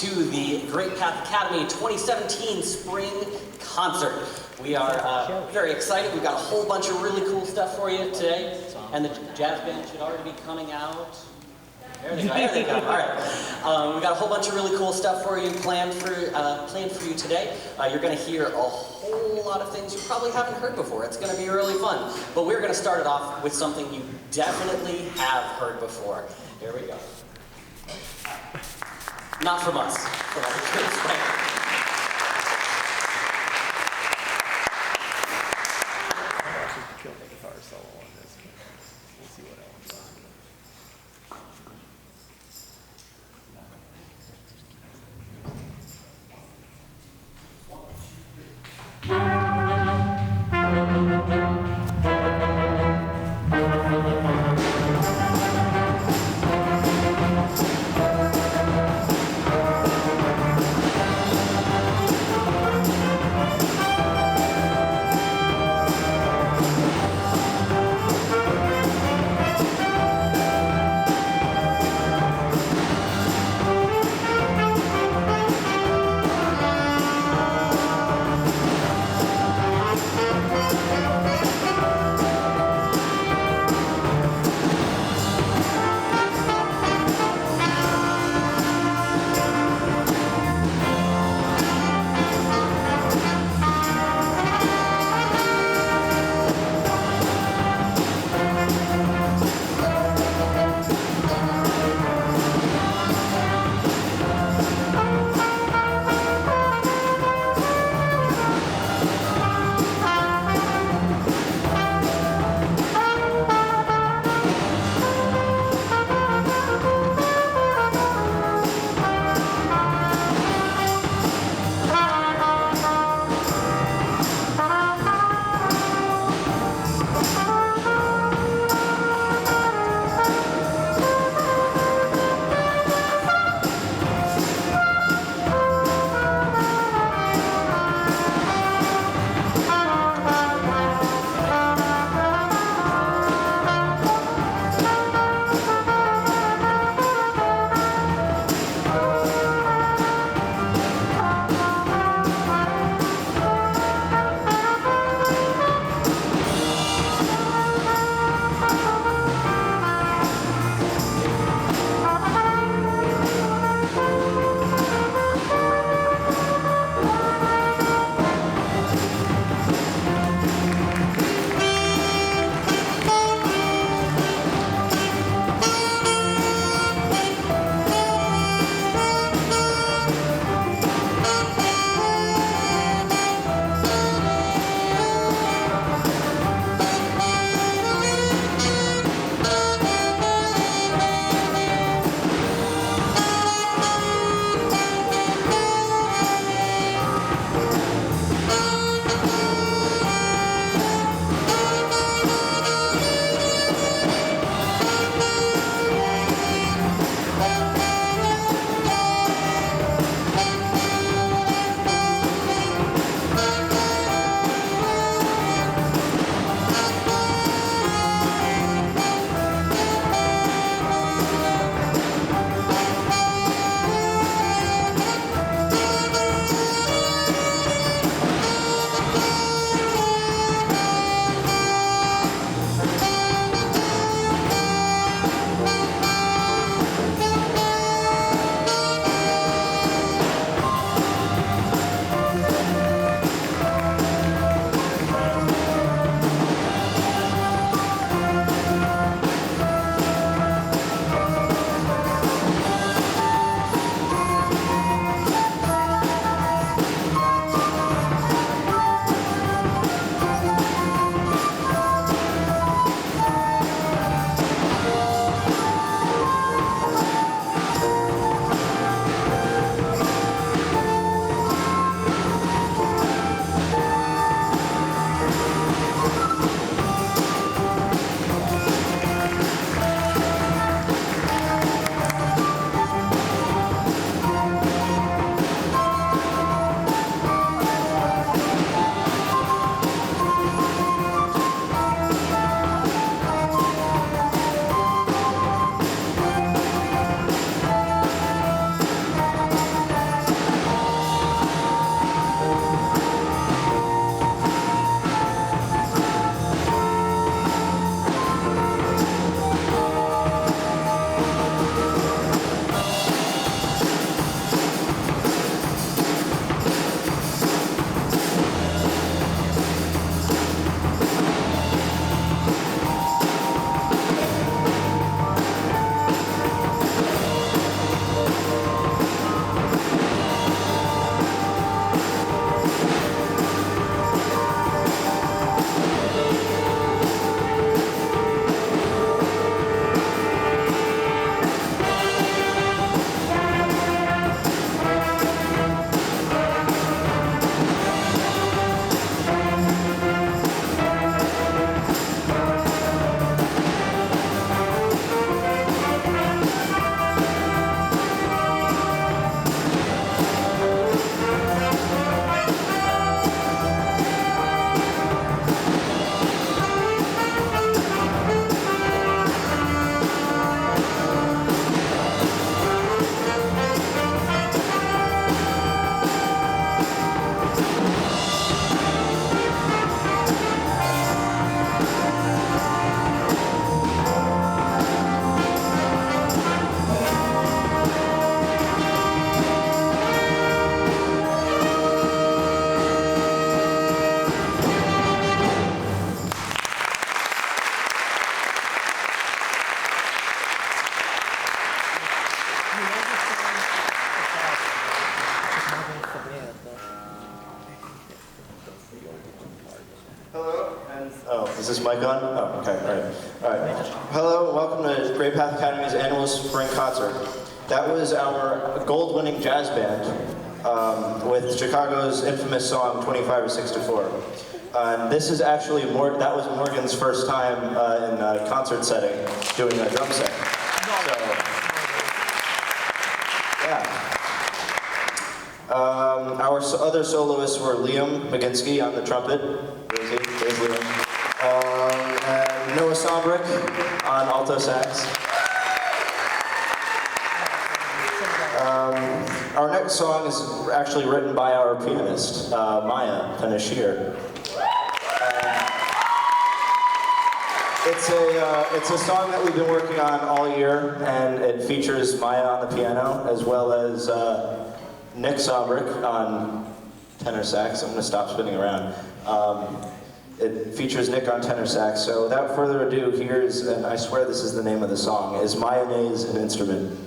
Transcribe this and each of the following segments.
to the Great Path Academy 2017 Spring Concert. We are very excited. We've got a whole bunch of really cool stuff for you today, and the Jazzband should already be coming out. There they go. There they go. All right. We've got a whole bunch of really cool stuff for you planned for you today. You're going to hear a whole lot of things you probably haven't heard before. It's going to be really fun. But we're going to start it off with something you definitely have heard before. Here we go. Not from us. From our kids, right? Kill the guitar solo on this. We'll see what else. this mic on? Oh, okay, all right. Hello, welcome to Great Path Academy's annual spring concert. That was our gold-winning jazz band with Chicago's infamous song 25 or 6 to 4. This is actually that was Morgan's first time in a concert setting doing a drum set. So, yeah. Our other soloists were Liam McGinsky on the trumpet. There's Liam. And Noah Sombrick on alto sax. Our next song is actually written by our pianist, Maya Panashir. It's a song that we've been working on all year, and it features Maya on the piano, as well as Nick Sombrick on tenor sax. I'm going to stop spinning around. It features Nick on tenor sax. So without further ado, here's, and I swear this is the name of the song, Is Mayonnaise an Instrument?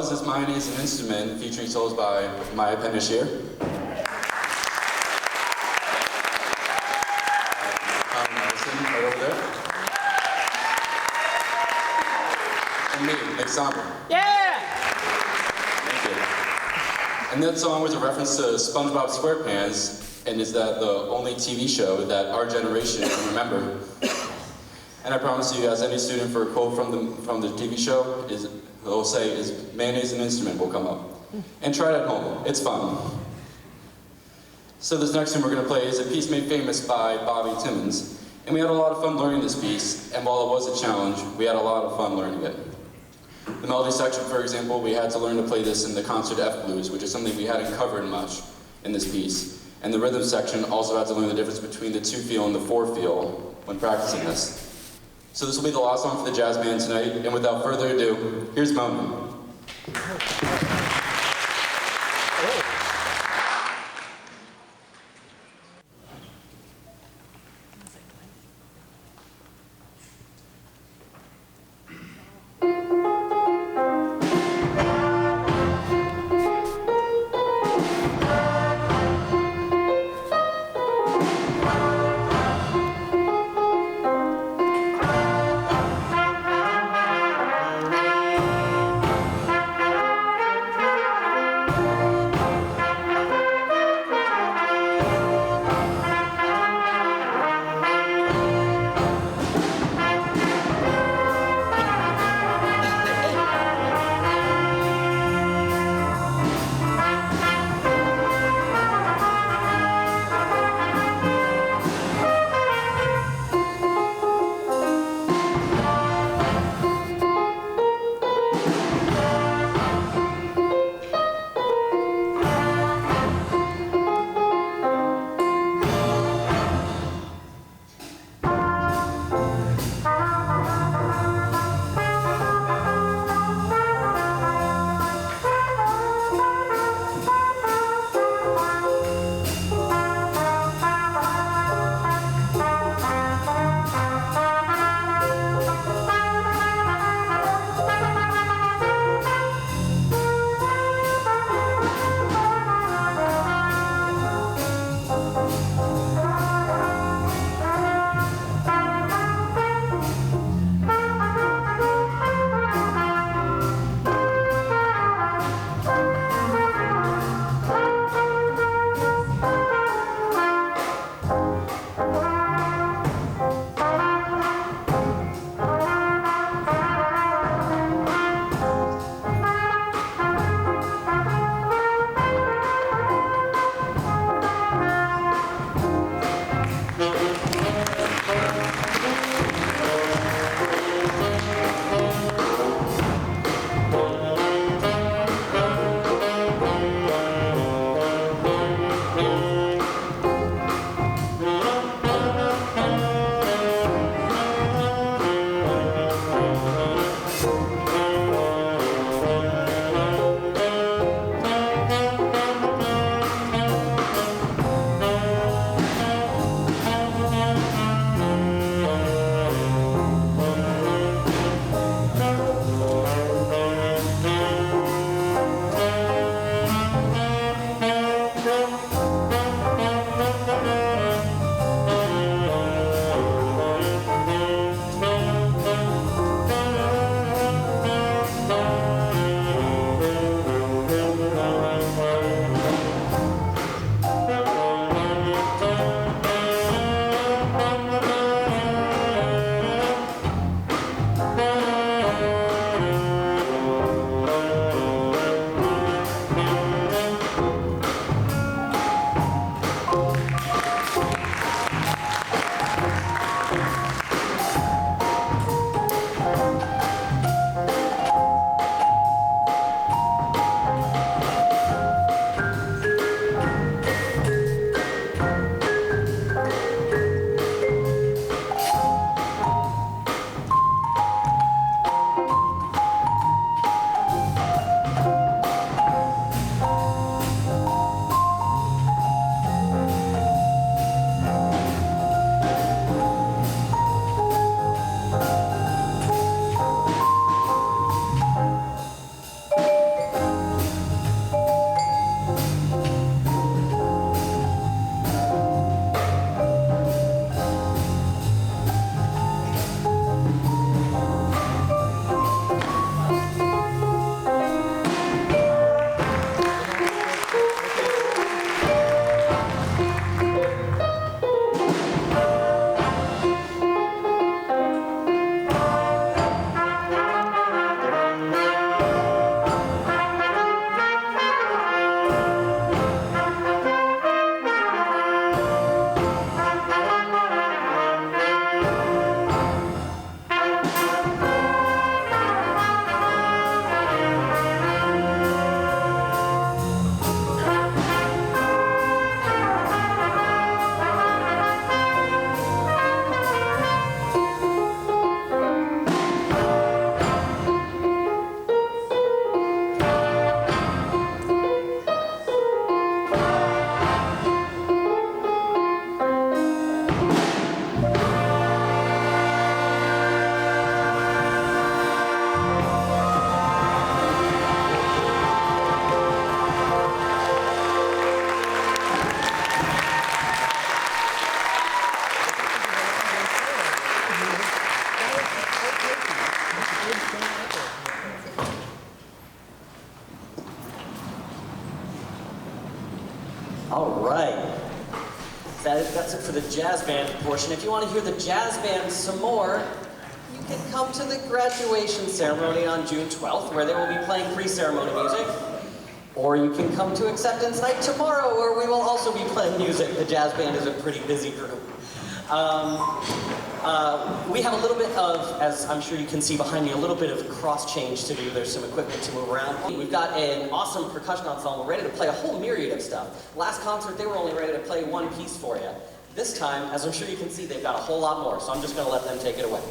follows is Mayonnaise an Instrument, featuring solos by Maya Penishir. Madison, right over there. And me, Ensemble. Yeah! Thank you. And that song was a reference to SpongeBob SquarePants, and is that the only TV show that our generation can remember. And I promise you, as any student, for a quote from the TV show, they'll say is mayonnaise an instrument will come up. And try it at home, it's fun. So this next one we're gonna play is a piece made famous by Bobby Timmons. And we had a lot of fun learning this piece, and while it was a challenge, we had a lot of fun learning it. The melody section, for example, we had to learn to play this in the concert F blues, which is something we hadn't covered much in this piece. And the rhythm section also had to learn the difference between the 2-feel and the 4-feel when practicing this. So this will be the last song for the jazz band tonight, and without further ado, here's Mountain. All right. That's it for the jazz band portion. If you want to hear the jazz band some more, you can come to the graduation ceremony on June 12th, where they will be playing pre-ceremony music. Or you can come to acceptance night tomorrow, where we will also be playing music. The jazz band is a pretty busy group. We have a little bit of, as I'm sure you can see behind me, a little bit of cross change to do. There's some equipment to move around. We've got an awesome percussion ensemble ready to play a whole myriad of stuff. Last concert, they were only ready to play one piece for you. This time, as I'm sure you can see, they've got a whole lot more, so I'm just going to let them take it away.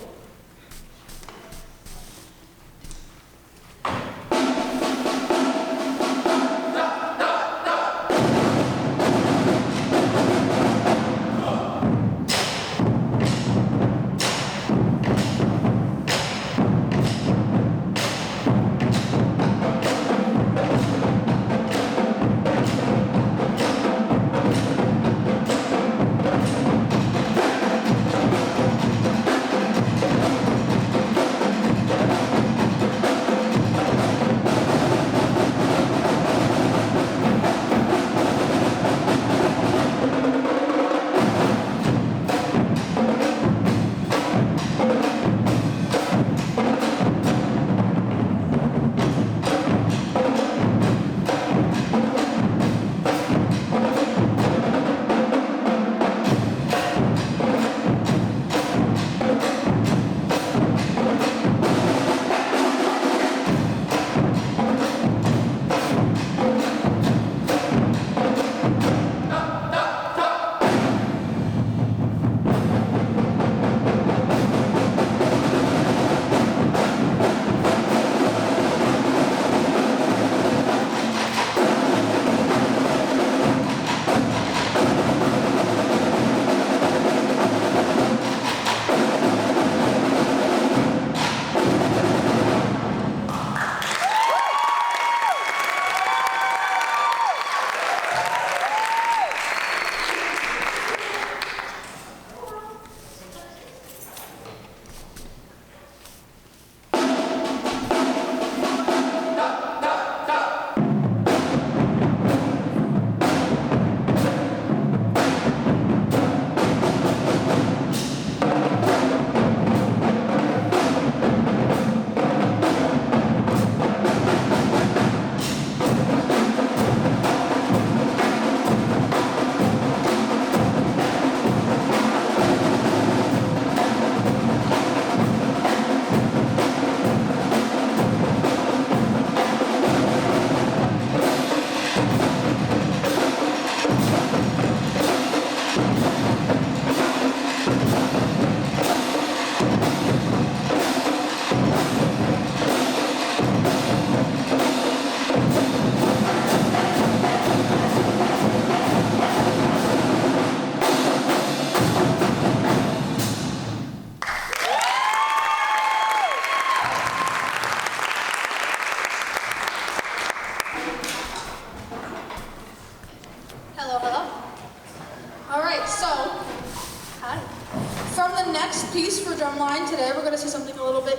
Drumline. Today we're going to see something a little bit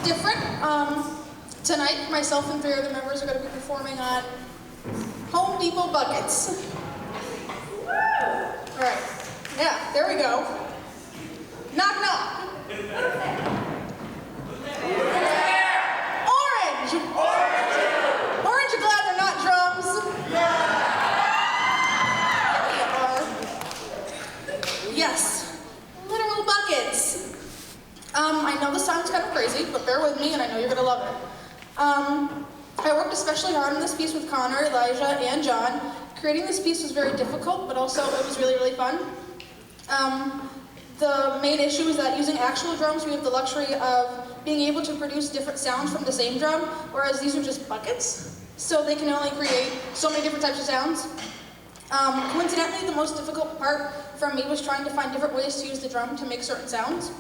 different. Tonight, myself and 3 other members are going to be performing on Home Depot buckets. All right. Yeah, there we go. Knock, knock. Orange. Orange, you glad they're not drums? They are. Yes. Literal buckets. I know this sounds kind of crazy, but bear with me and I know you're going to love it. I worked especially hard on this piece with Connor, Elijah, and John. Creating this piece was very difficult, but also it was really, really fun. The main issue is that using actual drums, we have the luxury of being able to produce different sounds from the same drum, whereas these are just buckets, so they can only create so many different types of sounds. Coincidentally, the most difficult part for me was trying to find different ways to use the drum to make certain sounds.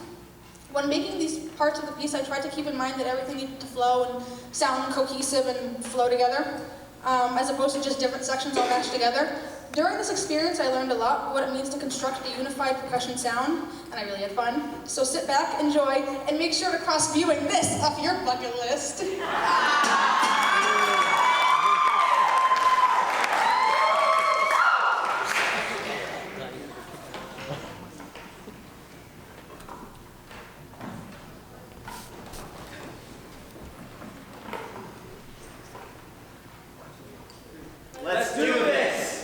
When making these parts of the piece, I tried to keep in mind that everything needed to flow and sound cohesive and flow together, as opposed to just different sections all matched together. During this experience, I learned a lot what it means to construct a unified percussion sound, and I really had fun. So sit back, enjoy, and make sure to cross viewing this off your bucket list. Let's do this!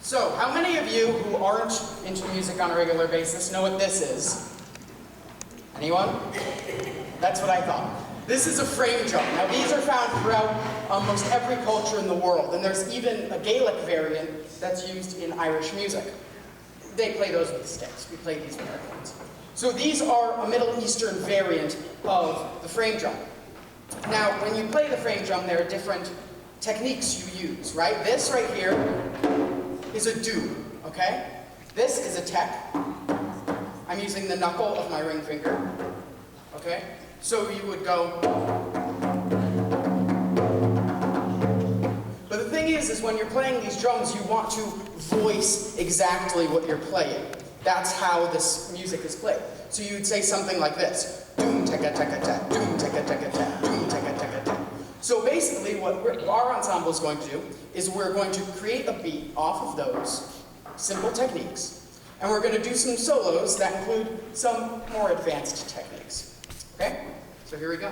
So, how many of you who aren't into music on a regular basis know what this is? Anyone? That's what I thought. This is a frame drum. Now, these are found throughout almost every culture in the world, and there's even a Gaelic variant that's used in Irish music. They play those with sticks. We play these with our hands. So these are a Middle Eastern variant of the frame drum. Now, when you play the frame drum, there are different techniques you use, right? This right here is a do, okay? This is a tech. I'm using the knuckle of my ring finger, okay? So you would go. But the thing is when you're playing these drums, you want to voice exactly what you're playing. That's how this music is played. So you would say something like this. Doom, teka, teka, teka, doom, teka, teka, teka, doom, teka, teka, teka. So basically what our ensemble is going to do is we're going to create a beat off of those simple techniques, and we're going to do some solos that include some more advanced techniques. Okay? So here we go.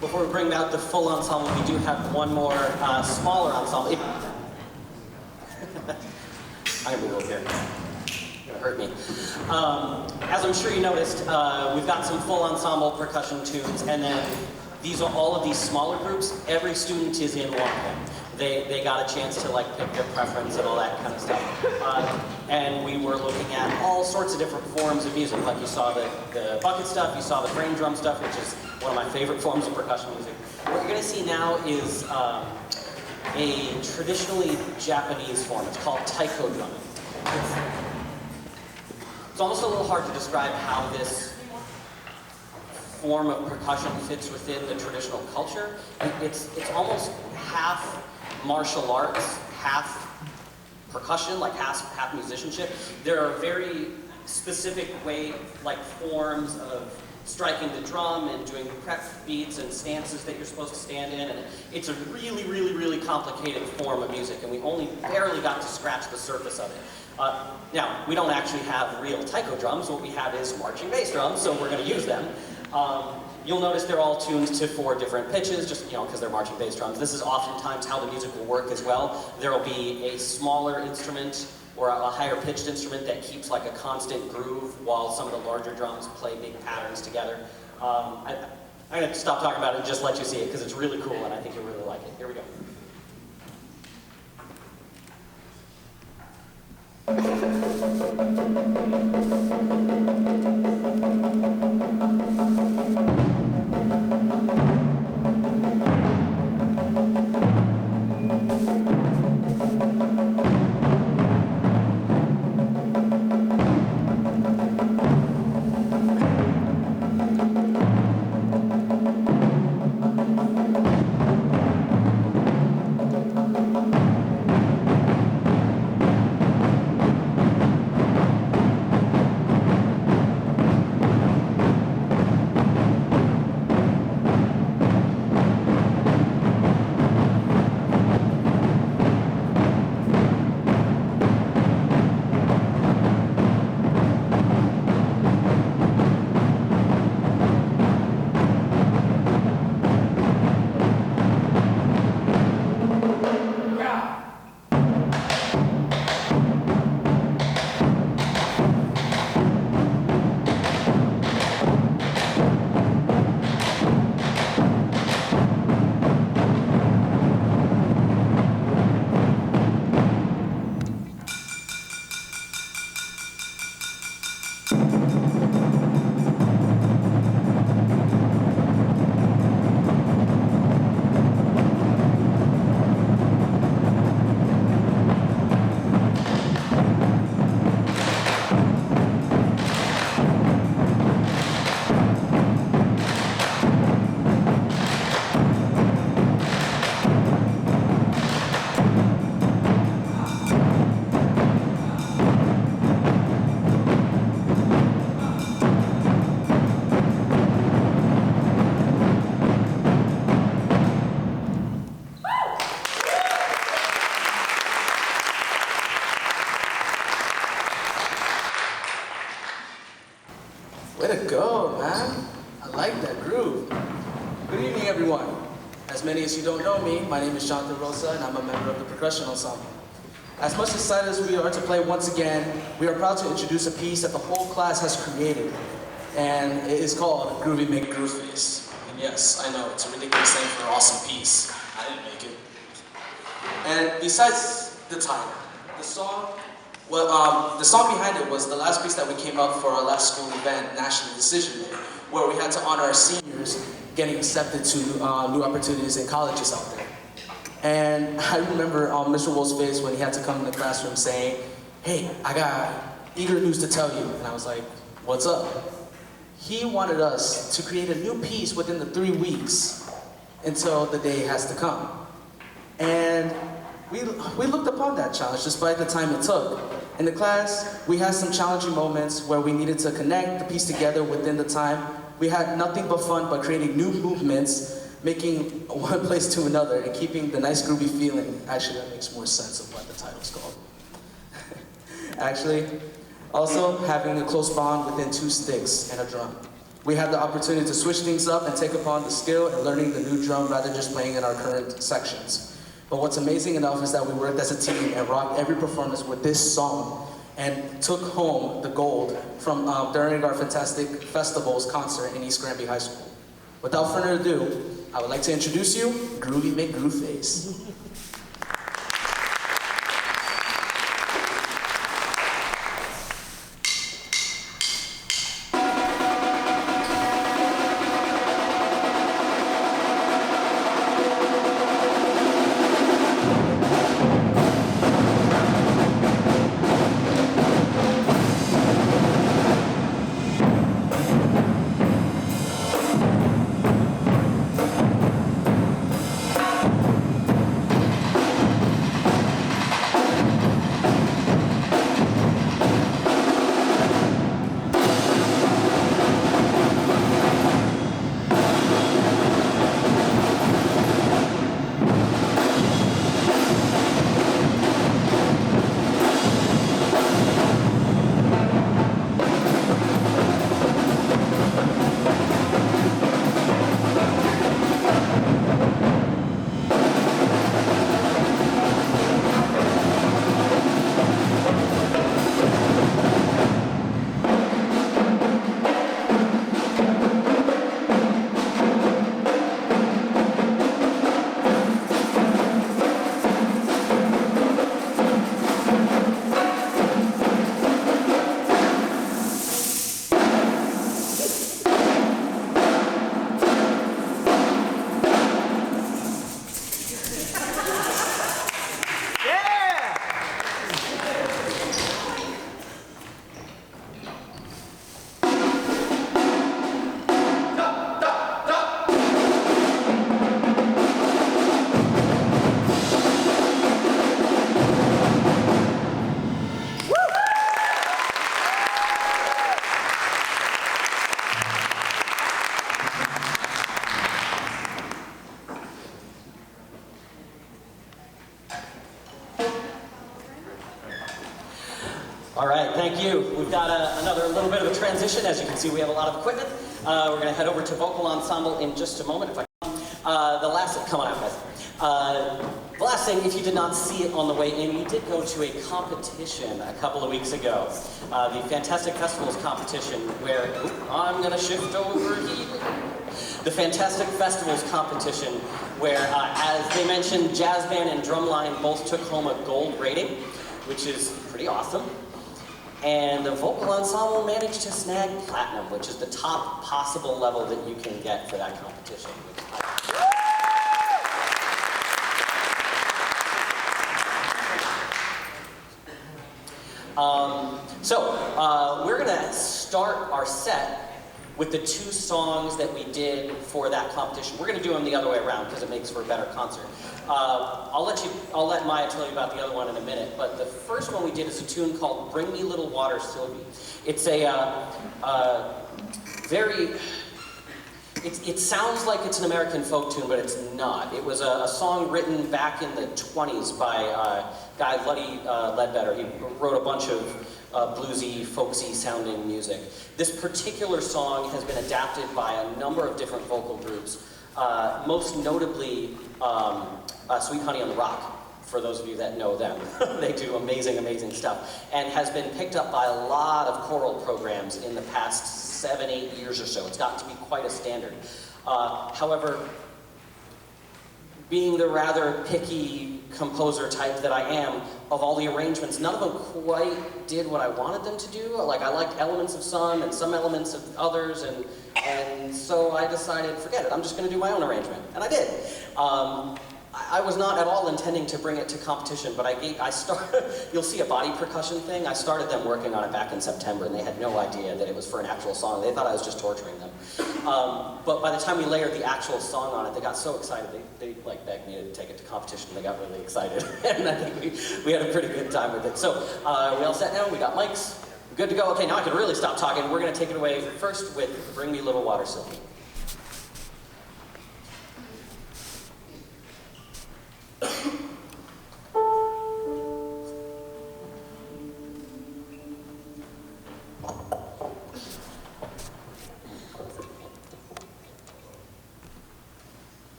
before we bring out the full ensemble, we do have one more smaller ensemble. I'm gonna move over here. It's gonna hurt me. As I'm sure you noticed, we've got some full ensemble percussion tunes, and then these are all of these smaller groups. Every student is in one of them. They got a chance to like pick their preference and all that kind of stuff. And we were looking at all sorts of different forms of music. Like you saw the bucket stuff, you saw the frame drum stuff, which is one of my favorite forms of percussion music. What you're gonna see now is a traditionally Japanese form. It's called taiko drumming. It's almost a little hard to describe how this form of percussion fits within the traditional culture. It's almost half martial arts, half percussion, like half musicianship. There are very specific forms of striking the drum and doing prep beats and stances that you're supposed to stand in. And it's a really, really, really complicated form of music, and we only barely got to scratch the surface of it. Now, we don't actually have real taiko drums. What we have is marching bass drums, so we're going to use them. You'll notice they're all tuned to 4 different pitches, just because they're marching bass drums. This is oftentimes how the music will work as well. There will be a smaller instrument or a higher pitched instrument that keeps like a constant groove while some of the larger drums play big patterns together. I'm going to stop talking about it and just let you see it because it's really cool and I think you'll really like it. Here we go. Way to go, man. I like that groove. Good evening, everyone. As many as you don't know me, my name is Jonathan Rosa, and I'm a member of the percussion ensemble. As much excited as we are to play once again, we are proud to introduce a piece that the whole class has created, and it is called Groovy Make Groove Face. And yes, I know, it's a ridiculous name for an awesome piece. I didn't make it. And besides the title, the song behind it was the last piece that we came up for our last school event, National Decision Day, where we had to honor our seniors getting accepted to new opportunities in colleges out there. And I remember Mr. Wolf's face when he had to come in the classroom saying, "Hey, I got eager news to tell you." And I was like, "What's up?" He wanted us to create a new piece within the 3 weeks until the day has to come. And we looked upon that challenge despite the time it took. In the class, we had some challenging moments where we needed to connect the piece together within the time. We had nothing but fun by creating new movements, making one place to another, and keeping the nice groovy feeling. Actually, that makes more sense of what the title's called. Actually, also having a close bond within 2 sticks and a drum. We had the opportunity to switch things up and take upon the skill and learning the new drum rather than just playing in our current sections. But what's amazing enough is that we worked as a team and rocked every performance with this song and took home the gold from during our fantastic festivals concert in East Granby High School. Without further ado, I would like to introduce you, Groovy McGrooveface. All right, thank you. We've got another little bit of a transition. As you can see, we have a lot of equipment. We're going to head over to vocal ensemble in just a moment. If I the last come on out, guys. The last thing, if you did not see it on the way in, we did go to a competition a couple of weeks ago. The Fantastic Festivals competition, where I'm going to shift over here. The Fantastic Festivals competition, where, as they mentioned, Jazzband and Drumline both took home a gold rating, which is pretty awesome. And the vocal ensemble managed to snag platinum, which is the top possible level that you can get for that competition. We're gonna start our set with the two songs that we did for that competition. We're gonna do them the other way around because it makes for a better concert. I'll let Maya tell you about the other one in a minute, but the first one we did is a tune called Bring Me Little Water, Sylvie. It's it sounds like it's an American folk tune, but it's not. It was a song written back in the 20s by a guy, Luddy Ledbetter. He wrote a bunch of bluesy, folksy sounding music. This particular song has been adapted by a number of different vocal groups, most notably Sweet Honey on the Rock, for those of you that know them. They do amazing, amazing stuff, and has been picked up by a lot of choral programs in the past 7-8 years or so. It's gotten to be quite a standard. However, being the rather picky composer type that I am, of all the arrangements, none of them quite did what I wanted them to do. Like, I liked elements of some and some elements of others, and so I decided, forget it, I'm just gonna do my own arrangement, and I did. I was not at all intending to bring it to competition, but I started, you'll see a body percussion thing. I started them working on it back in September, and they had no idea that it was for an actual song. They thought I was just torturing them. But by the time we layered the actual song on it, they got so excited, they like begged me to take it to competition. They got really excited, and I think we had a pretty good time with it. So we all sat down, we got mics, good to go. Okay, now I can really stop talking. We're gonna take it away first with Bring Me Little Water, Sylvie.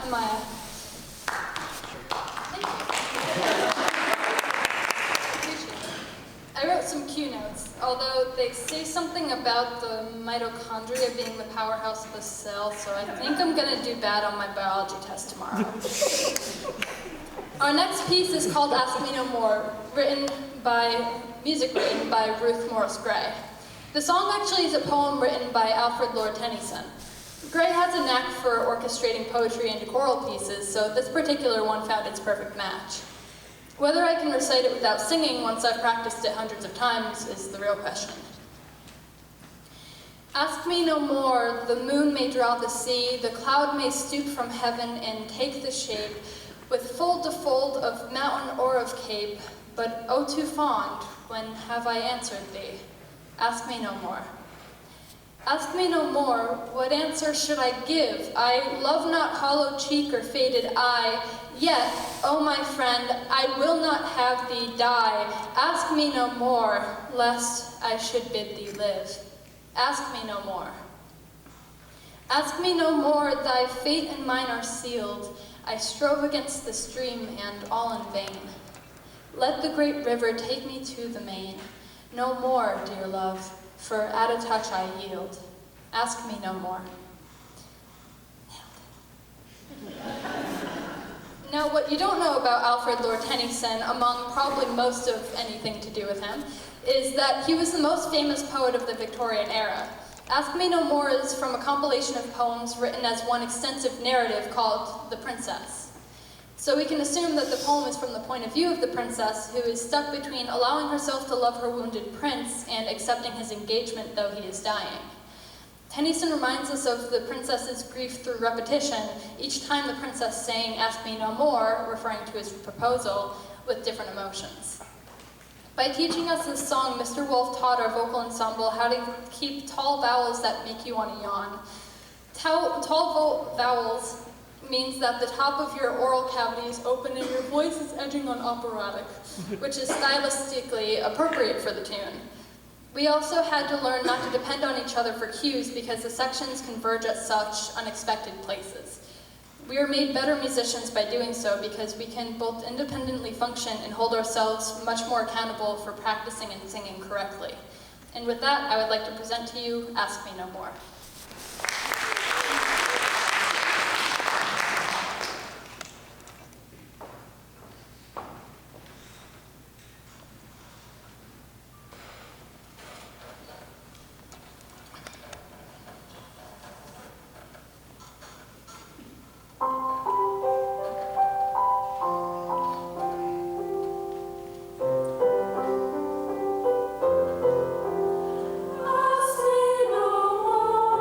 Amaya. I wrote some cue notes, although they say something about the mitochondria being the powerhouse of the cell, so I think I'm gonna do bad on my biology test tomorrow. Our next piece is called Ask Me No More, music written by Ruth Morris Gray. The song actually is a poem written by Alfred Lord Tennyson. Gray has a knack for orchestrating poetry into choral pieces, so this particular one found its perfect match. Whether I can recite it without singing once I've practiced it hundreds of times is the real question. Ask me no more, the moon may draw the sea, the cloud may stoop from heaven and take the shape, with fold to fold of mountain or of cape, but oh too fond, when have I answered thee? Ask me no more. Ask me no more, what answer should I give? I love not hollow cheek or faded eye, yet, oh my friend, I will not have thee die. Ask me no more, lest I should bid thee live. Ask me no more. Ask me no more, thy fate and mine are sealed. I strove against the stream, and all in vain. Let the great river take me to the main. No more, dear love, for at a touch I yield. Ask me no more. Now, what you don't know about Alfred Lord Tennyson, among probably most of anything to do with him, is that he was the most famous poet of the Victorian era. Ask Me No More is from a compilation of poems written as one extensive narrative called The Princess. So we can assume that the poem is from the point of view of the princess, who is stuck between allowing herself to love her wounded prince and accepting his engagement though he is dying. Tennyson reminds us of the princess's grief through repetition, each time the princess saying, "Ask me no more," referring to his proposal, with different emotions. By teaching us this song, Mr. Wolf taught our vocal ensemble how to keep tall vowels that make you want to yawn. Tall vowels means that the top of your oral cavity is open and your voice is edging on operatic, which is stylistically appropriate for the tune. We also had to learn not to depend on each other for cues because the sections converge at such unexpected places. We are made better musicians by doing so because we can both independently function and hold ourselves much more accountable for practicing and singing correctly. And with that, I would like to present to you Ask Me No More. Ask me no more.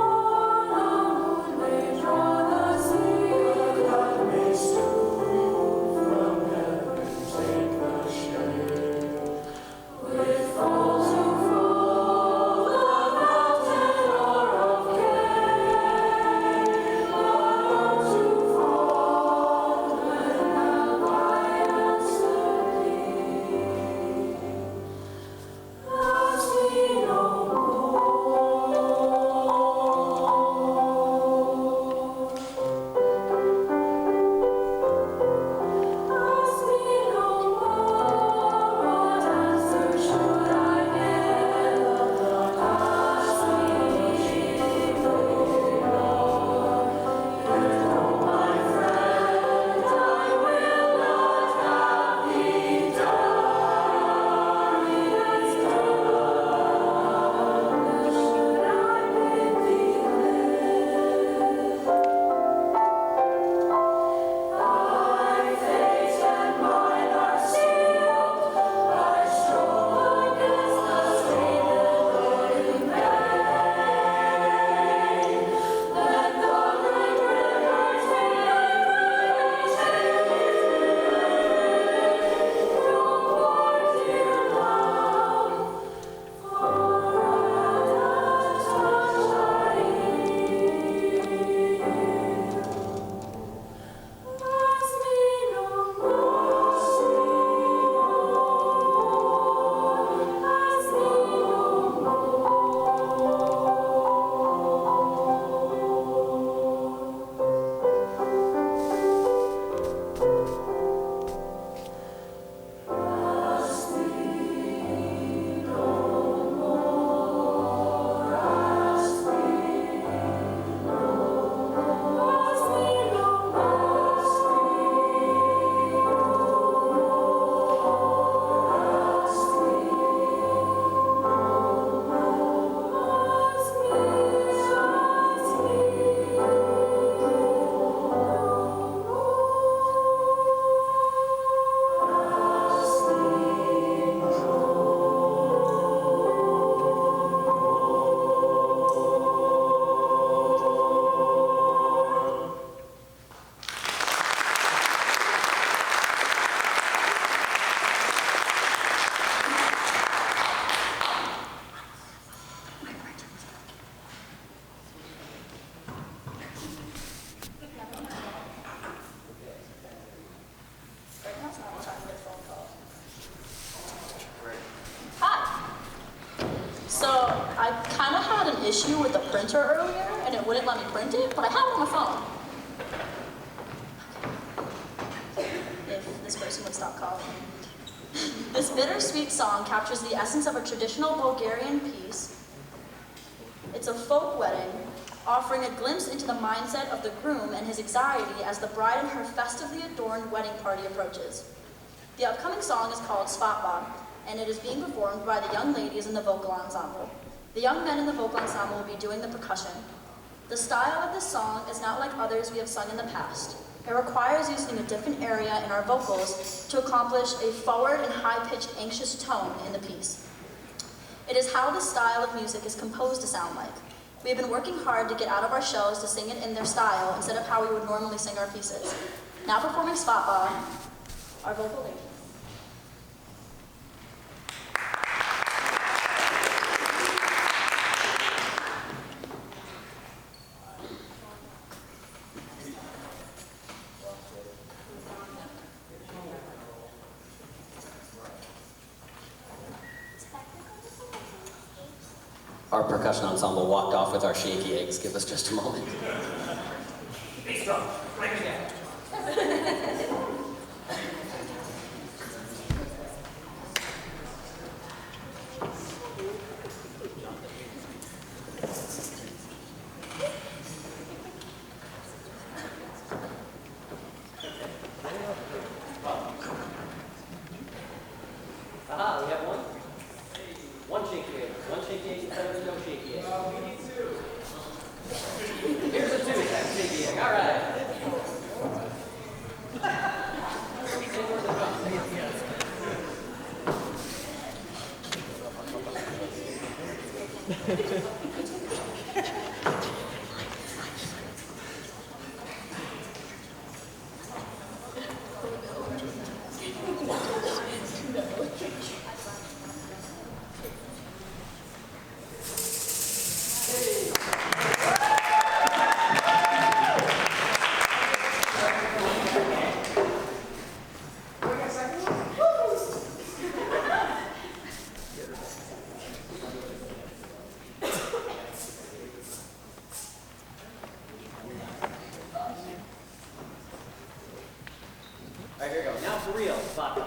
issue with the printer earlier, and it wouldn't let me print it, but I have it on my phone. If this person would stop calling. This bittersweet song captures the essence of a traditional Bulgarian piece. It's a folk wedding, offering a glimpse into the mindset of the groom and his anxiety as the bride and her festively adorned wedding party approaches. The upcoming song is called Svadba, and it is being performed by the young ladies in the vocal ensemble. The young men in the vocal ensemble will be doing the percussion. The style of this song is not like others we have sung in the past. It requires using a different area in our vocals to accomplish a forward and high-pitched anxious tone in the piece. It is how this style of music is composed to sound like. We have been working hard to get out of our shells to sing it in their style instead of how we would normally sing our pieces. Now performing Svadba, our vocal ladies. Our percussion ensemble walked off with our shaky eggs. Give us just a moment. Bass drum, right again. Aha, we have one. One shaky egg. One shaky egg instead of no shaky egg. We need two. Here's a two-step shaky egg. All right. All right, here we go. Now for real, Svadba.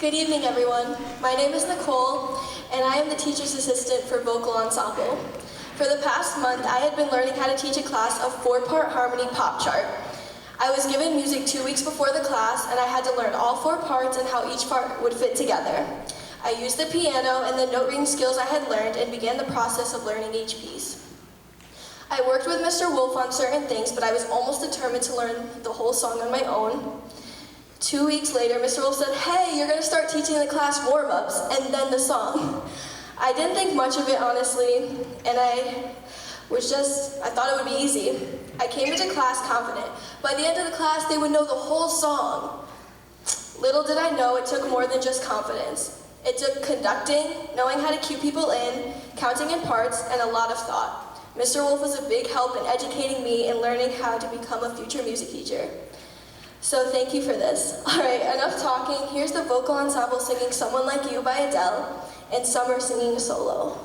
Good evening, everyone. My name is Nicole, and I am the teacher's assistant for Vocal Ensemble. For the past month, I had been learning how to teach a class of 4-part harmony pop chart. I was given music 2 weeks before the class, and I had to learn all 4 parts and how each part would fit together. I used the piano and the note reading skills I had learned and began the process of learning each piece. I worked with Mr. Wolf on certain things, but I was almost determined to learn the whole song on my own. 2 weeks later, Mr. Wolf said, "Hey, you're gonna start teaching the class warm-ups and then the song." I didn't think much of it, honestly, and I thought it would be easy. I came into class confident. By the end of the class, they would know the whole song. Little did I know it took more than just confidence. It took conducting, knowing how to cue people in, counting in parts, and a lot of thought. Mr. Wolf was a big help in educating me and learning how to become a future music teacher. So thank you for this. All right, enough talking. Here's the vocal ensemble singing Someone Like You by Adele, and Summer singing a solo.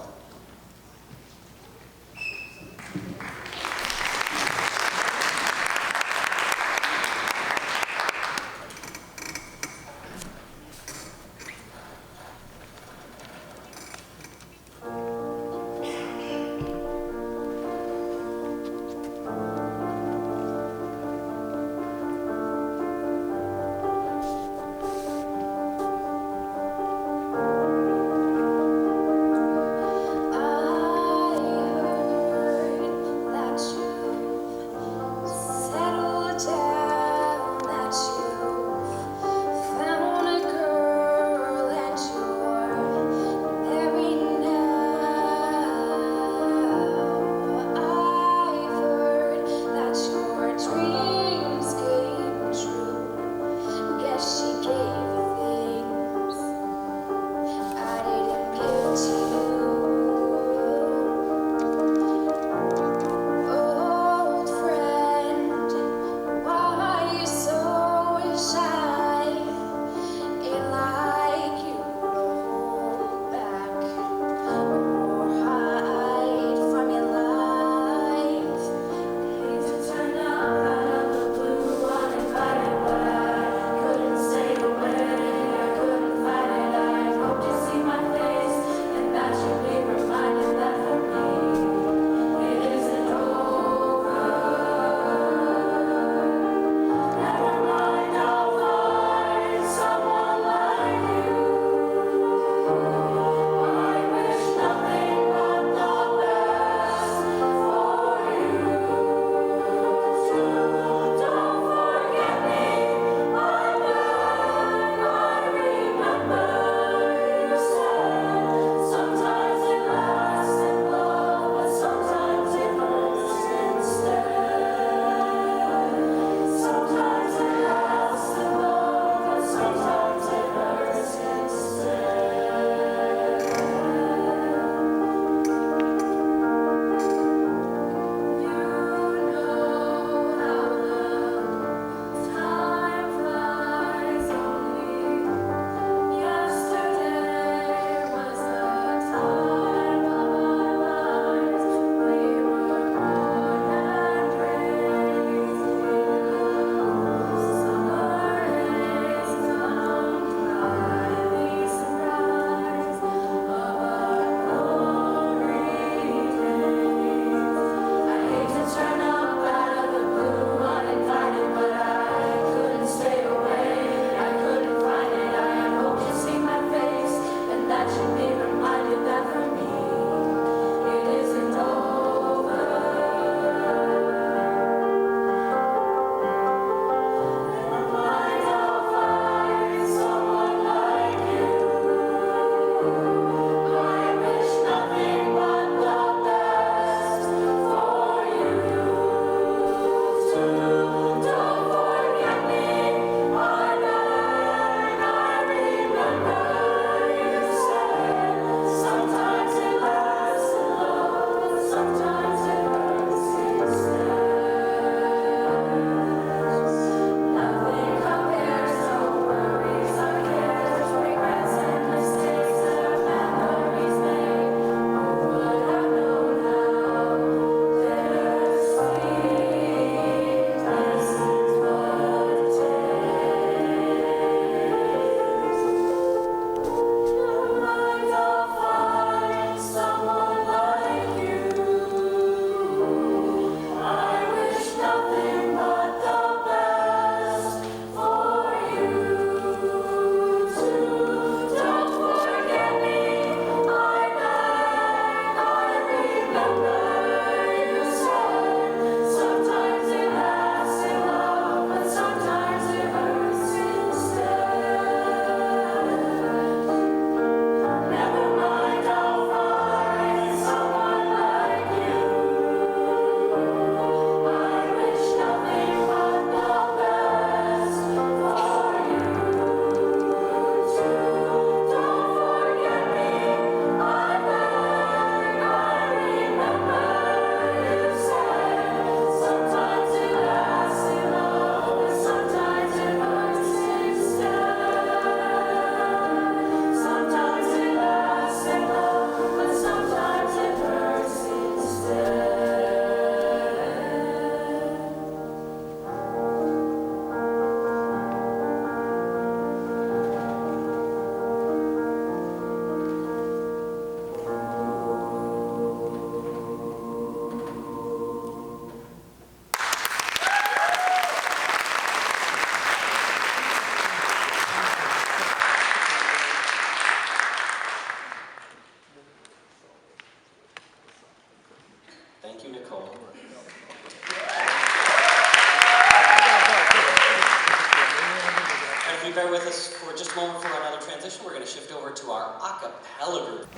you bear with us for just a moment for another transition, we're going to shift over to our a cappella group.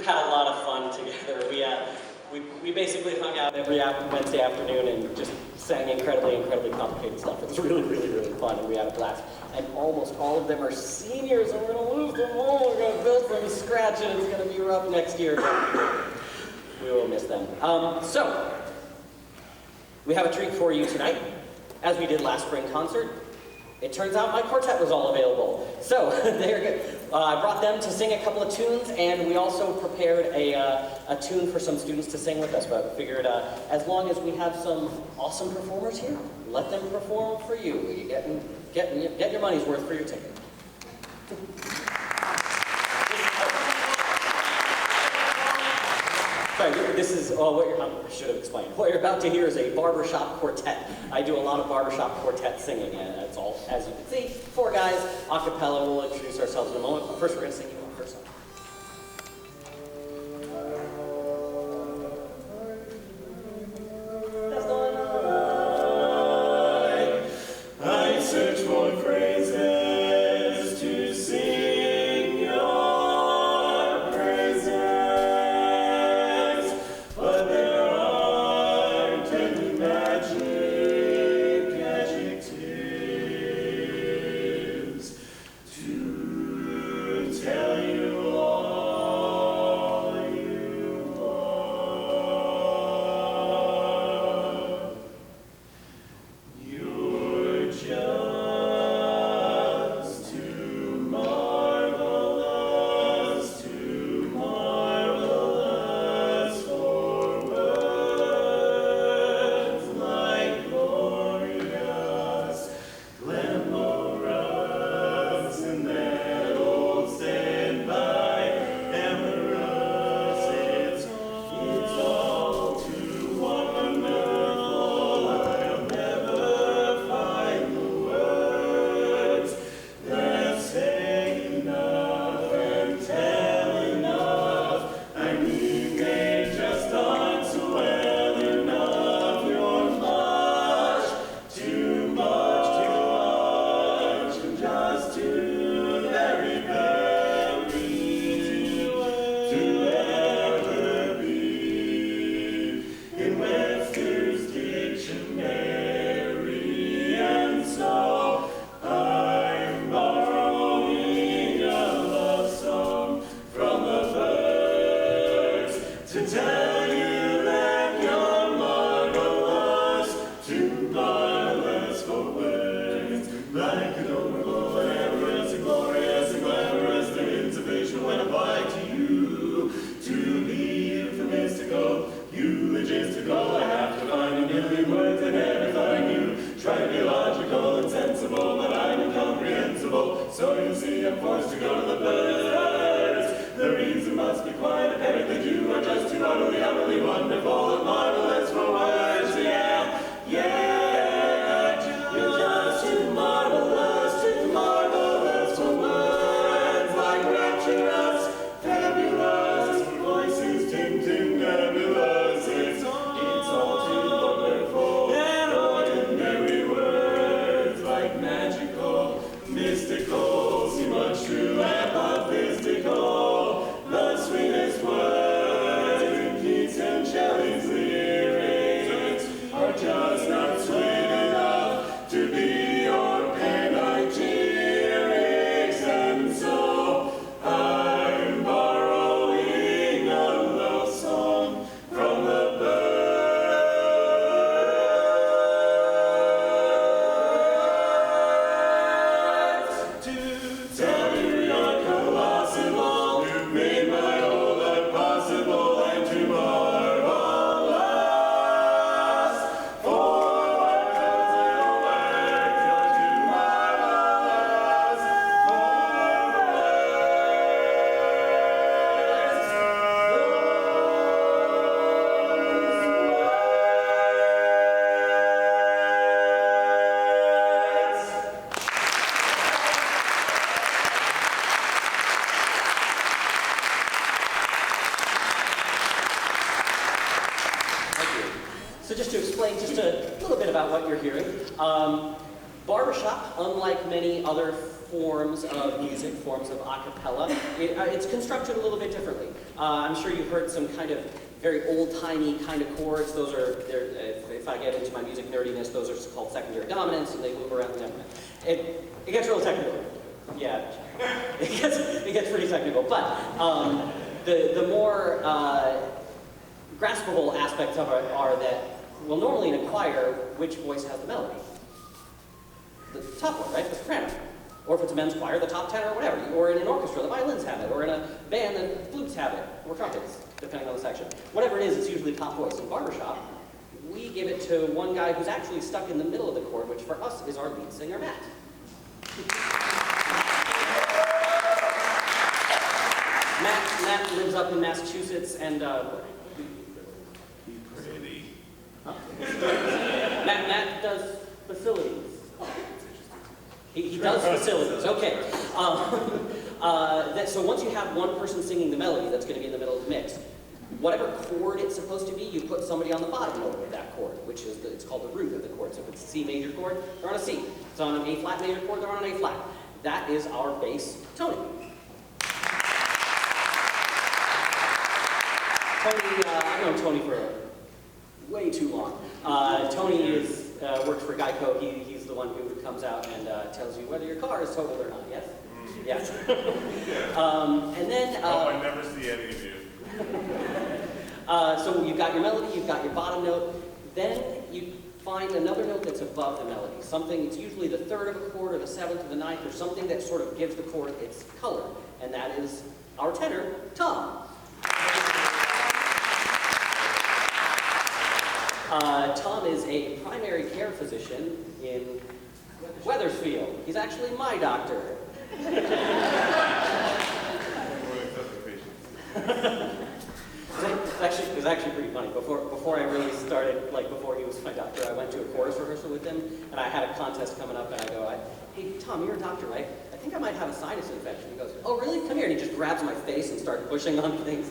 Had a lot of fun together. We basically hung out every Wednesday afternoon and just sang incredibly complicated stuff. It was really fun, and we had a blast. And almost all of them are seniors, and we're gonna lose them all. We're gonna build from scratch, and it's gonna be rough next year. But we will miss them. So we have a treat for you tonight, as we did last spring concert. It turns out my quartet was all available. So I brought them to sing a couple of tunes, and we also prepared a tune for some students to sing with us, but figured as long as we have some awesome performers here, let them perform for you. You get your money's worth for your ticket. Sorry, this is I should have explained. What you're about to hear is a barbershop quartet. I do a lot of barbershop quartet singing, and that's all, as you can see, 4 guys, a cappella. We'll introduce ourselves in a moment, but first we're going to sing you one first song. I search for phrases to sing your praises, but there aren't any magic adjectives to tell you to tell you that you're marvelous, too marvelous for words. Like an overflow, amorous and glorious and glamorous, the intuition when applied to you. To be euphemistical, eulogistical, I have to find a million words I never thought I knew. Try to be logical and sensible, but I'm incomprehensible. So you see, I'm forced to go to the birds. The reason must be quite apparent that you are just too utterly wonderful and marvelous for words. Yeah, yeah, you're just too marvelous for words. Like rapturous, fabulous, voices ting nebulous. It's all too wonderful and ordinary words. Like magical, mystical, see much true apophystical. The sweetest words in Keats and Shelley's lyrics are just not sweet enough to be your panegyrics. And so I'm borrowing a love song from the birds to tell you you're colossal. You've made my whole life possible and too marvelous for words. You're too marvelous So just to explain just a little bit about what you're hearing, barbershop, unlike many other forms of music, forms of a cappella, it's constructed a little bit differently. I'm sure you've heard some kind of very old-timey kind of chords. Those are, if I get into my music nerdiness, those are called secondary dominants, and they move around the temperament. It gets real technical. Yeah, it gets pretty technical. But the more graspable aspects of it are that, well, normally in a choir, which voice has the melody? The top one, right? The soprano. Or if it's a men's choir, the top tenor or whatever. Or in an orchestra, the violins have it. Or in a band, the flutes have it. Or trumpets, depending on the section. Whatever it is, it's usually top voice. In barbershop, we give it to one guy who's actually stuck in the middle of the chord, which for us is our lead singer, Matt. Matt lives up in Massachusetts, and Matt does facilities. He does facilities. Okay. So once you have one person singing the melody, that's going to be in the middle of the mix. Whatever chord it's supposed to be, you put somebody on the bottom note of that chord, which is it's called the root of the chord. So if it's a C major chord, they're on a C. If it's on an A flat major chord, they're on an A flat. That is our bass, Tony. I've known Tony for way too long. Tony works for Geico. He's the one who comes out and tells you whether your car is totaled or not, yes? Yes. And then... I never see any of you. So you've got your melody, you've got your bottom note, then you find another note that's above the melody. Something, it's usually the third of a chord or the seventh or the ninth, or something that sort of gives the chord its color. And that is our tenor, Tom. Tom is a primary care physician in Wethersfield. He's actually my doctor. It was actually pretty funny. Before I really started, before he was my doctor, I went to a chorus rehearsal with him, and I had a contest coming up, and I go, hey, Tom, you're a doctor, right? I think I might have a sinus infection. He goes, oh, really? Come here. And he just grabs my face and started pushing on things.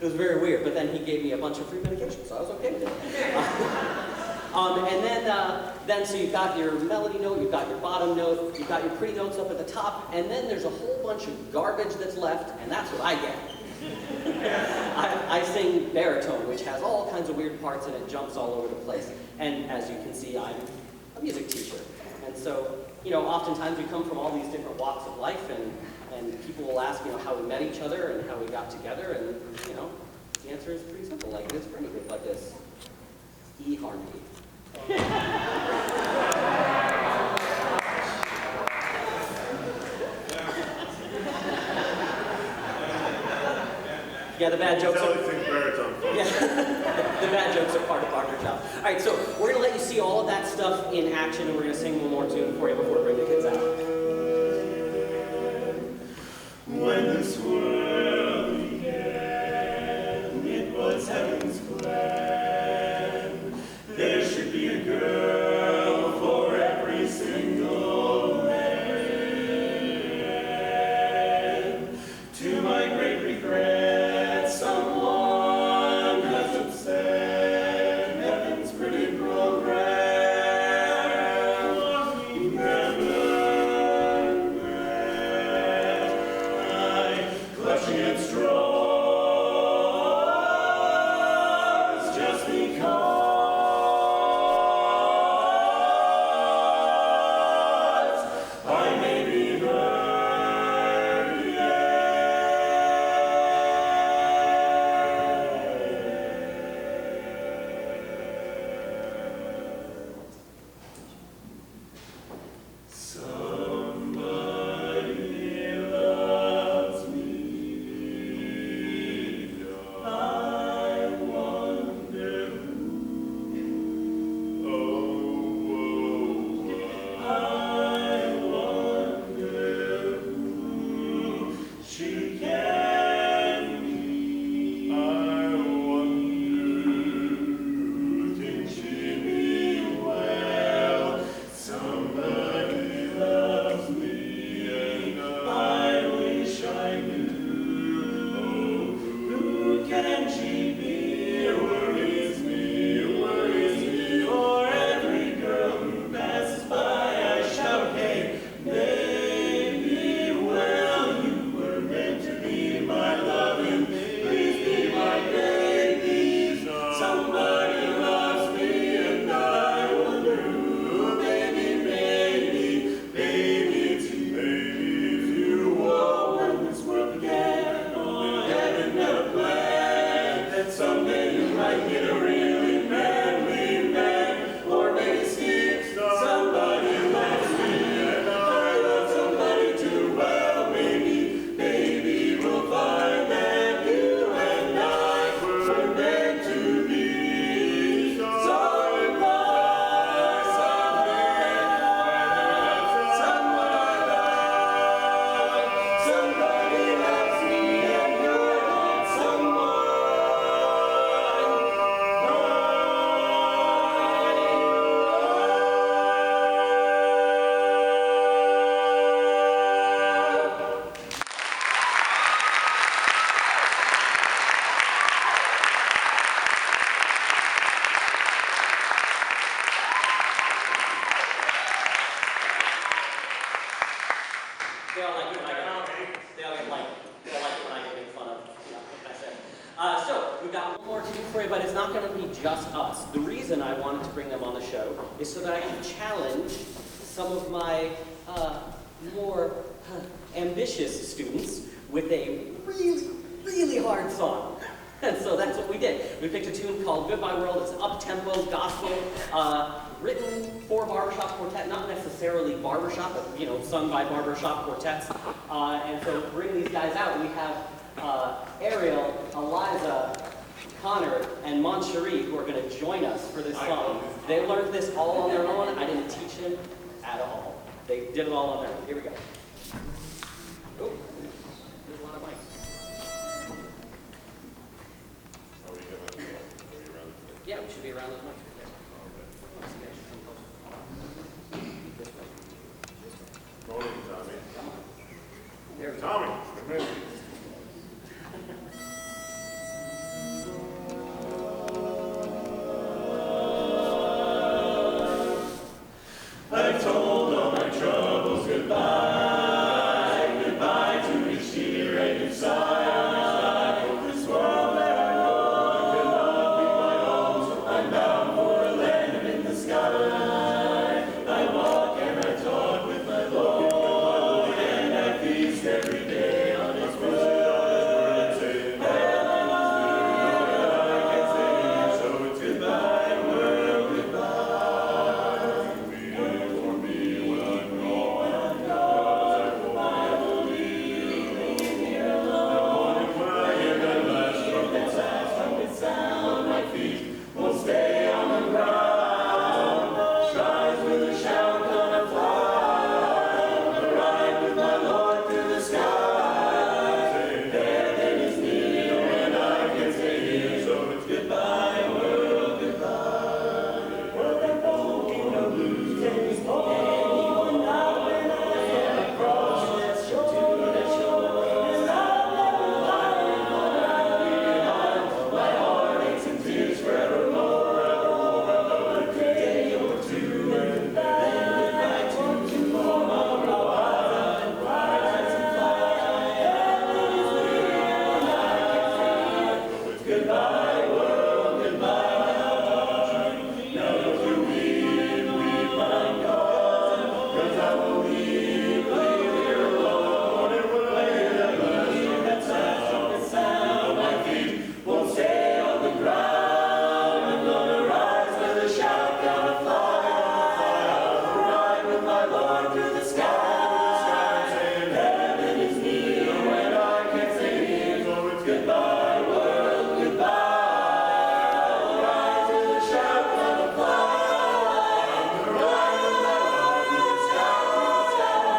It was very weird, but then he gave me a bunch of free medication, so I was okay with it. And then so you've got your melody note, you've got your bottom note, you've got your pretty notes up at the top, and then there's a whole bunch of garbage that's left, and that's what I get. I sing baritone, which has all kinds of weird parts, and it jumps all over the place. And as you can see, I'm a music teacher. And so, oftentimes we come from all these different walks of life, and people will ask, how we met each other and how we got together, and, The answer is pretty simple, like this, pretty good, like this. E harmony. Yeah, the bad jokes are... Yeah, the bad jokes are part of our job. All right, so we're going to let you see all of that stuff in action, and we're going to sing one more tune for you before we bring the kids out. When this world began, it was heaven's plan. There should be a girl for every single man. To my great regret, someone has upset heaven's pretty program. Clutching at straws just because I may be heard, Somebody loves me. I wonder who. Oh, I wonder who she can be. I wonder, can she be well? Somebody loves me, and I wish I knew. Oh, who can she be? Worries me, for every girl who passes by. I shout, hey, baby, well, you were meant to be my loving. Please be my baby. Somebody loves me, and I wonder who. Baby, it's you. Oh, when this world began, heaven had a plan that someday you might get a really manly man, or maybe Steve. Somebody loves me, and I love somebody too. Well, baby, we'll find that you and I were meant to be. So in love, someone I love. Somebody loves me, and you're that someone. They all like it when I get made fun of. Yeah, what can I say? So we've got one more tune for you, but it's not going to be just us. The reason I wanted to bring them on the show is so that I can challenge some of my more ambitious students with a really, really hard song. And so that's what we did. We picked a tune called Goodbye World. It's up-tempo, gospel, written for barbershop quartet, not necessarily barbershop, but sung by barbershop quartets. And so to bring these guys out, we have Ariel, Eliza, Connor, and Moncherie, who are going to join us for this song. They learned this all on their own. I didn't teach them at all. They did it all on their own. Here we go. Oh, there's a lot of mics. Yeah, we should be around those mics. Morning, Tommy. There we go. Tommy, come in. I've told all my troubles goodbye, goodbye to each tear and each sigh. This world that I know cannot be my own, so I'm bound for goodbye world, goodbye. I'll rise with a shout and a fly. On the horizon that rises, sky,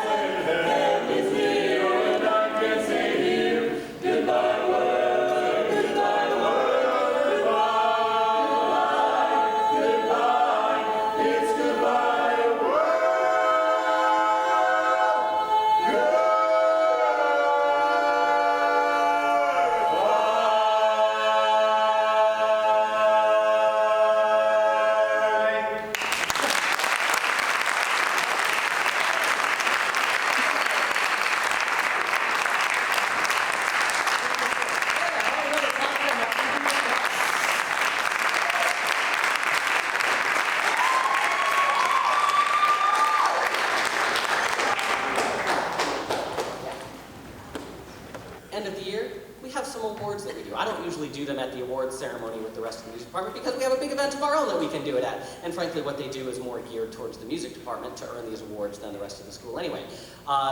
heaven is near and I can say here, goodbye world, goodbye world, goodbye, goodbye, it's goodbye world. End of the year, we have some awards that we do. I don't usually do them at the awards ceremony with the rest of the music department because we have a big event of our own that we can do it at. And frankly, what they do is more geared towards the music department to earn these awards than the rest of the school anyway.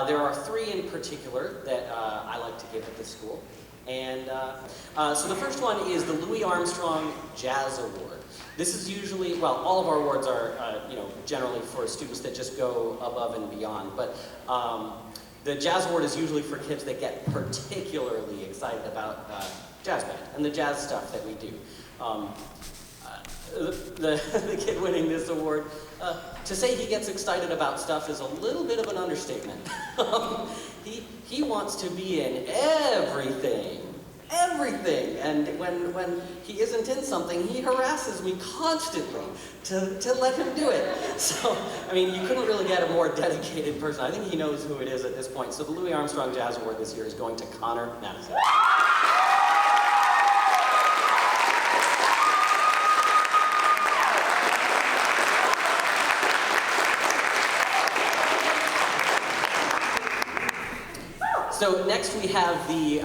There are three in particular that I like to give at this school. And so the first one is the Louis Armstrong Jazz Award. This is usually, well, all of our awards are, generally for students that just go above and beyond. But the Jazz Award is usually for kids that get particularly excited about jazz band and the jazz stuff that we do. The kid winning this award, to say he gets excited about stuff is a little bit of an understatement. He wants to be in everything. And when he isn't in something, he harasses me constantly to let him do it. So, I mean, you couldn't really get a more dedicated person. I think he knows who it is at this point. So the Louis Armstrong Jazz Award this year is going to Connor Madison. So next we have the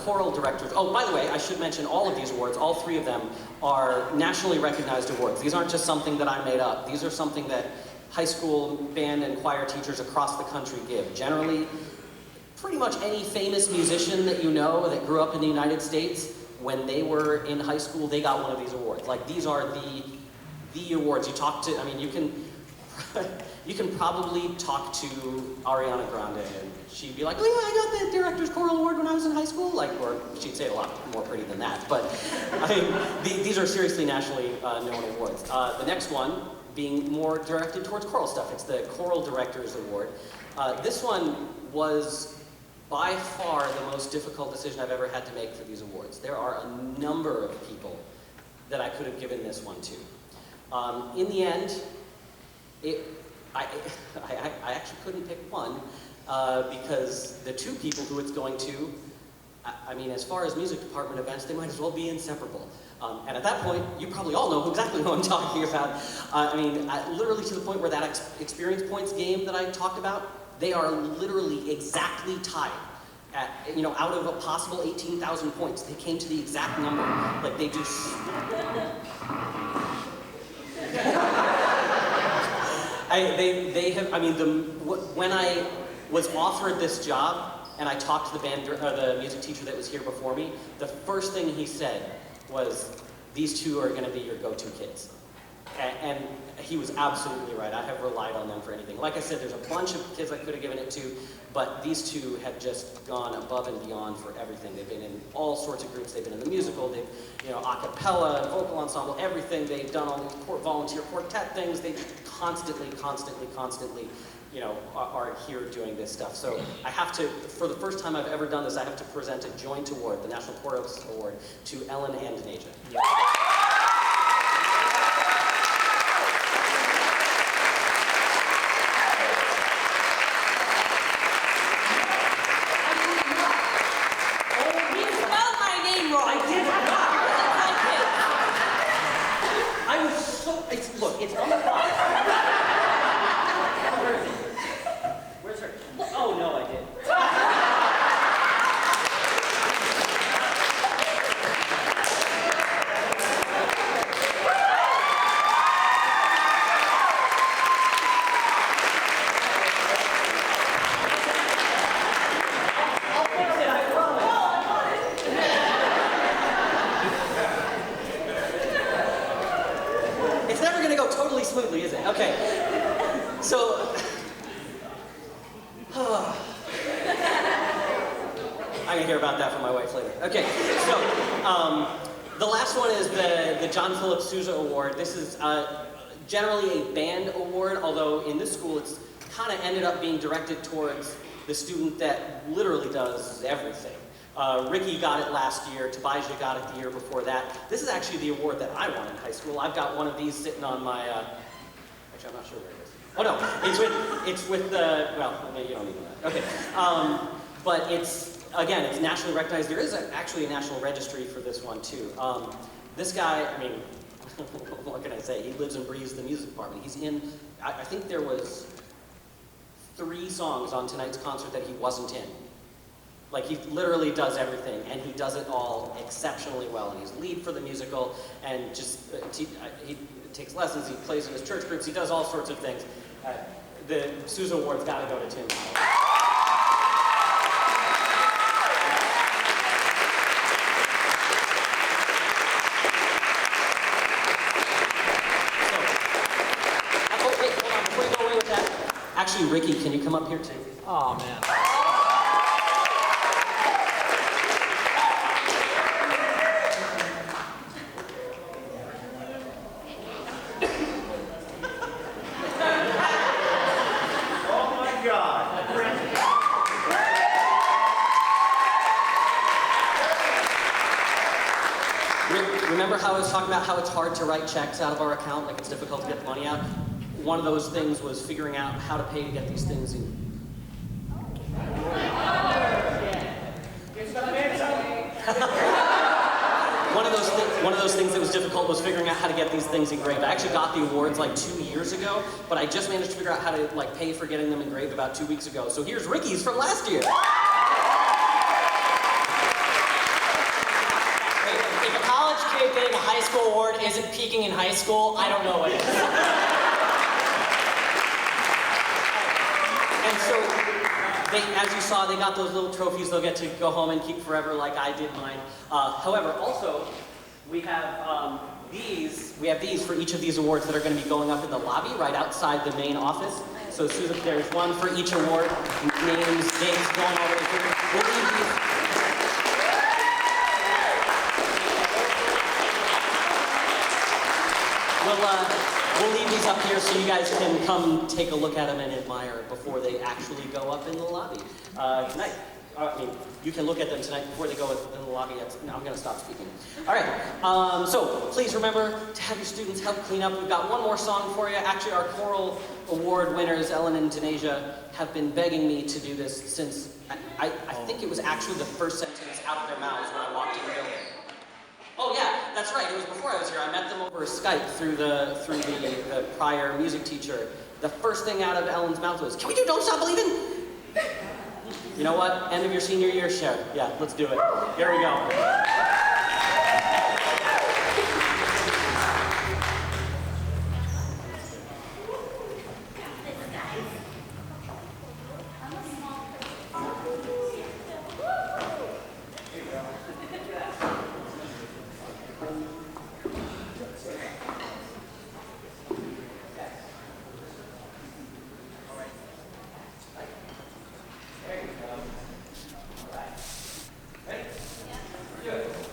choral directors. Oh, by the way, I should mention all of these awards, all three of them are nationally recognized awards. These aren't just something that I made up. These are something that high school band and choir teachers across the country give. Generally, pretty much any famous musician that you know that grew up in the United States, when they were in high school, they got one of these awards. Like, these are the awards. You talk to, I mean, you can probably talk to Ariana Grande and she'd be like, oh yeah, I got the Director's Choral Award when I was in high school. Like, or she'd say it a lot more pretty than that. But I mean, these are seriously nationally known awards. The next one being more directed towards choral stuff. It's the Choral Directors Award. This one was by far the most difficult decision I've ever had to make for these awards. There are a number of people that I could have given this one to. In the end, I actually couldn't pick one because the two people who it's going to, I mean, as far as music department events, they might as well be inseparable. And at that point, you probably all know exactly who I'm talking about. I mean, literally to the point where that experience points game that I talked about, they are literally exactly tied. At, out of a possible 18,000 points, they came to the exact number. Like, they just... when I was offered this job and I talked to the music teacher that was here before me, the first thing he said was, these two are going to be your go-to kids. And he was absolutely right. I have relied on them for anything. Like I said, there's a bunch of kids I could have given it to, but these two have just gone above and beyond for everything. They've been in all sorts of groups. They've been in the musical, they've, a cappella, vocal ensemble, everything. They've done all these volunteer quartet things. They just constantly, are here doing this stuff. So I have to, for the first time I've ever done this, I have to present a joint award, the National Chorus Award, to Ellen and Naja. Yeah. Look, it's on the box. Where is it? Where's her? Oh, no, I didn't. smoothly, is it? Okay. So, I'm gonna hear about that from my wife later. Okay, so the last one is the John Philip Sousa Award. This is generally a band award, although in this school it's kind of ended up being directed towards the student that literally does everything. Ricky got it last year, Tabijah got it the year before that. This is actually the award that I won in high school. I've got one of these sitting on my, actually I'm not sure where it is. Oh no, it's with the, well, you don't need that. Okay, but it's, again, it's nationally recognized. There is actually a national registry for this one too. This guy, I mean, what can I say? He lives and breathes the music department. He's in, I think there was 3 songs on tonight's concert that he wasn't in. Like, he literally does everything, and he does it all exceptionally well. And he's lead for the musical, and just, he takes lessons, he plays in his church groups, he does all sorts of things. The Sousa Award's gotta go to Tim. Actually, Ricky, can you come up here too? Oh, man. Oh my God. Remember how I was talking about how it's hard to write checks out of our account, like it's difficult to get the money out? One of those things was figuring out how to pay to get these things in. One of those things that was difficult was figuring out how to get these things engraved. I actually got the awards like 2 years ago, but I just managed to figure out how to like pay for getting them engraved about 2 weeks ago. So here's Ricky's from last year. If a college kid getting a high school award isn't peaking in high school, I don't know what is. And so, as you saw, they got those little trophies they'll get to go home and keep forever like I did mine. However, also, we have these for each of these awards that are going to be going up in the lobby right outside the main office. So Susan, there's one for each award, names, dates, going all the way through. We'll leave these. We'll leave these up here so you guys can come take a look at them and admire before they actually go up in the lobby tonight. I mean, you can look at them tonight before they go in the lobby. No, I'm going to stop speaking. All right, so please remember to have your students help clean up. We've got one more song for you. Actually, our choral award winners, Ellen and Denasia, have been begging me to do this since, I think it was actually the first sentence out of their mouths when I walked in the building. Oh yeah, that's right. It was before I was here. I met them over Skype through the prior music teacher. The first thing out of Ellen's mouth was, "Can we do Don't Stop Believin'?" You know what? End of your senior year, Cher. Yeah, let's do it. Here we go. Good.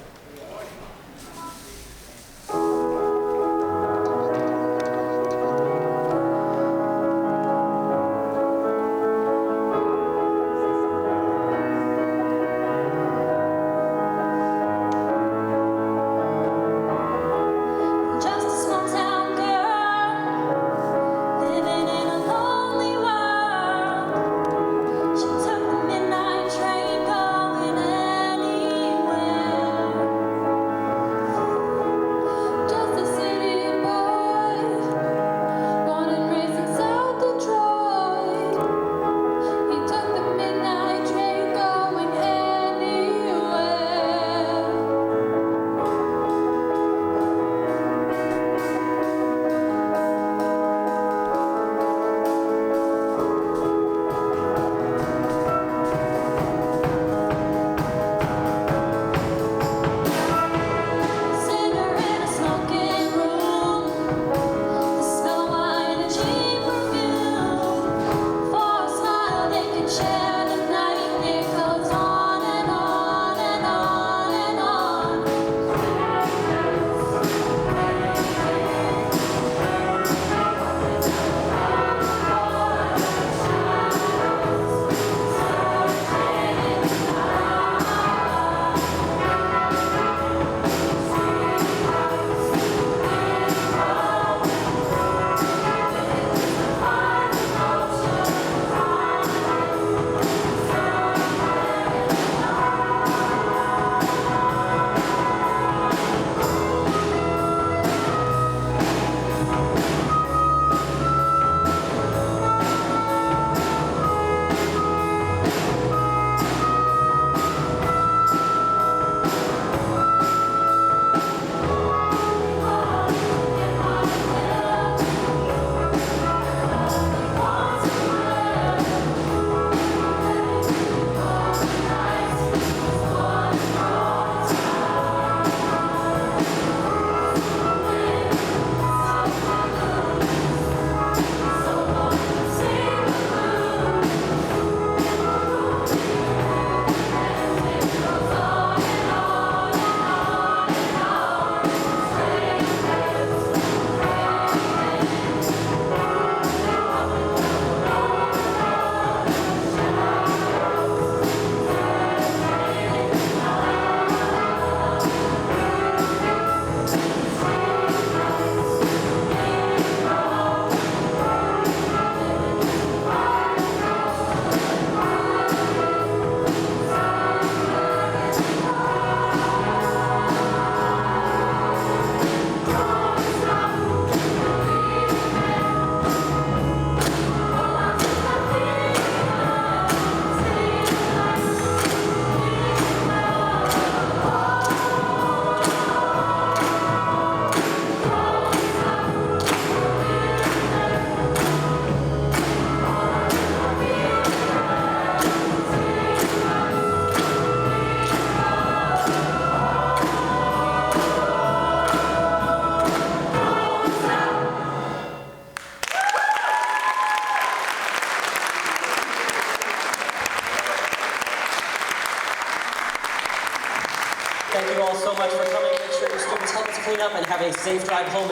Thank you all so much for coming. Make sure your students help us clean up and have a safe drive home.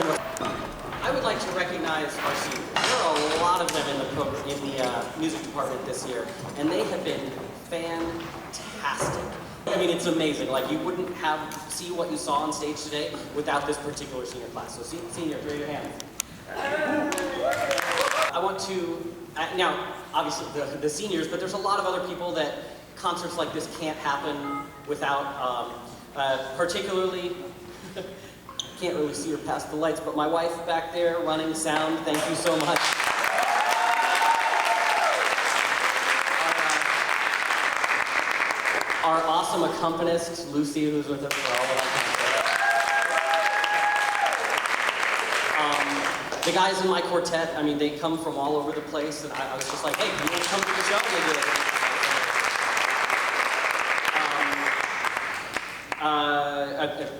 I would like to recognize our seniors. There are a lot of them in the music department this year, and they have been fantastic. I mean, it's amazing. Like, you wouldn't see what you saw on stage today without this particular senior class. So seniors, raise your hands. I want to, now, obviously the seniors, but there's a lot of other people that concerts like this can't happen without, particularly, can't really see her past the lights, but my wife back there running sound, thank you so much. Our awesome accompanist, Lucy, who's with us for all of our the guys in my quartet, I mean, they come from all over the place, and I was just like, hey, can you come to the show? And they did.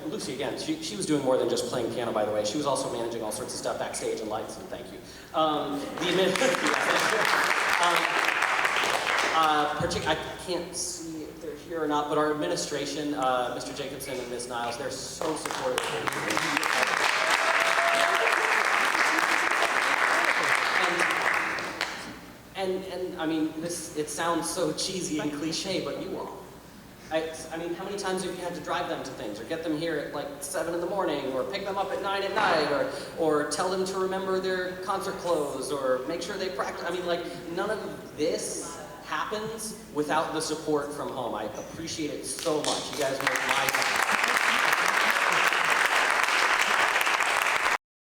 Lucy, again, she was doing more than just playing piano, by the way. She was also managing all sorts of stuff backstage and lights, and thank you. I can't see if they're here or not, but our administration, Mr. Jacobson and Ms. Niles, they're so supportive. And I mean, it sounds so cheesy and cliche, but you all. I mean, how many times have you had to drive them to things, or get them here at like 7 in the morning, or pick them up at 9 at night, or tell them to remember their concert clothes, or make sure they practice? I mean, like, none of this happens without the support from home. I appreciate it so much. You guys make my